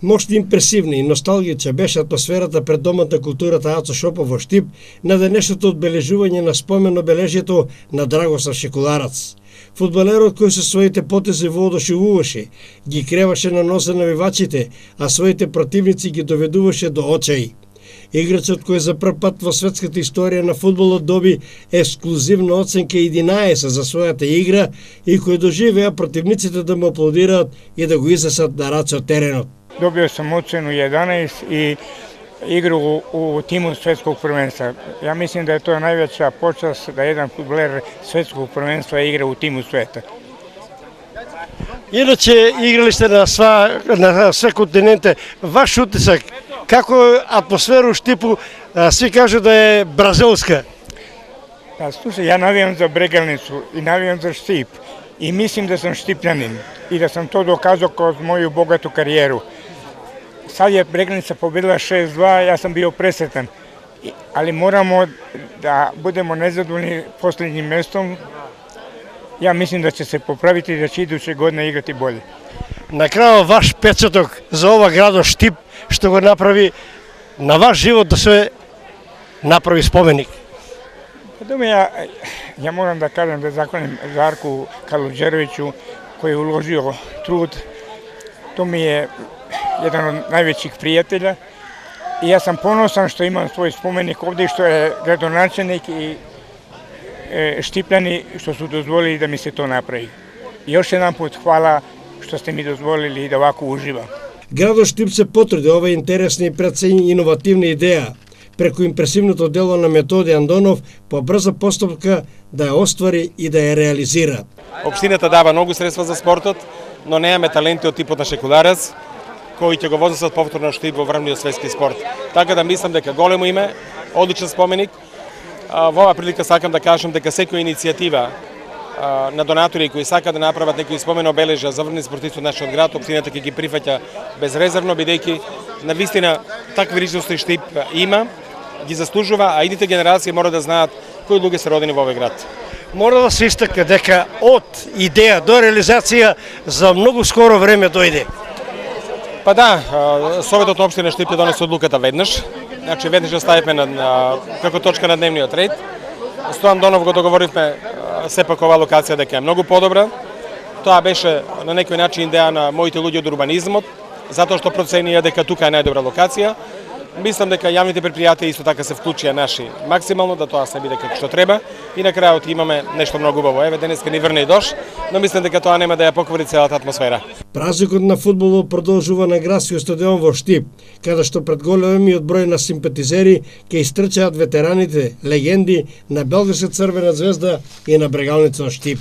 Мощно импресивна и носталгична беше атмосферата пред Домот на културата Ацо Шопов во Штип на денешното одбележување на спомен обележјето на Драгослав Шекуларац. Фудбалерот кој со своите потези воодушевуваше, ги креваше на носа навивачите, а своите противници ги доведуваше до очај. Играчот кој за прв пат во светската историја на фудбалот доби ексклузивна оценка 11 за својата игра и кој доживеа противниците да му аплодираат и да го изесат на раце од теренот. Добio sam ocenu 11 i igru u timu svetskog prvenstva. Ja mislim da je to najveća počast da jedan fudbaler svetskog prvenstva igra u timu sveta. Иначе играли сте на све континенте. Ваш утисак, како атмосфера у Штипу, сви кажу да е бразилска? Slušaj, ja navijam za Bregalnicu i navijam za Štip i mislim da sam Štipljanin i da sam to dokazao kroz moju bogatu karijeru. Sad je Bregalnica pobedila 6-2, ja sam bio presretan, ali moramo da budemo nezadovoljni posljednjim mestom. Ja mislim da će se popraviti i da će iduće godine igrati bolje. На крајот ваш печаток за ова градо Штип што го направи на ваш живот да се направи споменик. Ja moram da kažem da zahvalim Žarku Kaluđeroviću koji je uložio trud. To mi je jedan od najvećih prijatelja i ja sam ponosan što imam svoj spomenik ovdje, što je gradonačelnik i Štipljani što su dozvolili da mi se to napravi. Još jedan put hvala što ste mi dozvolili da ovako uživam. Градот Штип се потруди ова интересна и пред се иновативна идеја, преку импресивното дело на Методи Андонов по брза постапка да ја оствари и да ја реализира. Општината дава многу средства за спортот, но немаме таленти од типот на Шекуларац, кои ќе го вознесат повторно Штип во врвниот светски спорт. Така да мислам дека големо име, одличен споменик. Во оваа прилика сакам да кажам дека секоја иницијатива на донатори кои сакаат да направат некои спомен обележја за врвни спортисти од нашиот град, општината ќе ги прифаќа безрезервно, бидејќи навистина такви личности Штип има, ги заслужува, а идните генерации мора да знаат кои луѓе се родени во овој град. Мора да се истакне дека од идеја до реализација за многу скоро време дојде. Па да, Советот на општина Штип ја донесе одлуката веднаш. Значи веднаш ја ставивме како точка на дневниот ред. Со Андонов го договоривме сепак оваа локација дека е многу подобра. Тоа беше на некој начин идеја на моите луѓе од урбанизмот, затоа што проценија дека тука е најдобра локација. Мислам дека јавните предпријатија исто така се вклучија наши максимално да тоа се биде како што треба и на крајот имаме нешто многу убаво. Еве денеска ни врне и дош, но мислам дека тоа нема да ја поквари целата атмосфера. Празникот на фудбалот продолжува на градскиот стадион во Штип, каде што пред големиот број на симпатизери ќе истрчаат ветераните, легенди на белгиска Црвена звезда и на Брегалница Штип.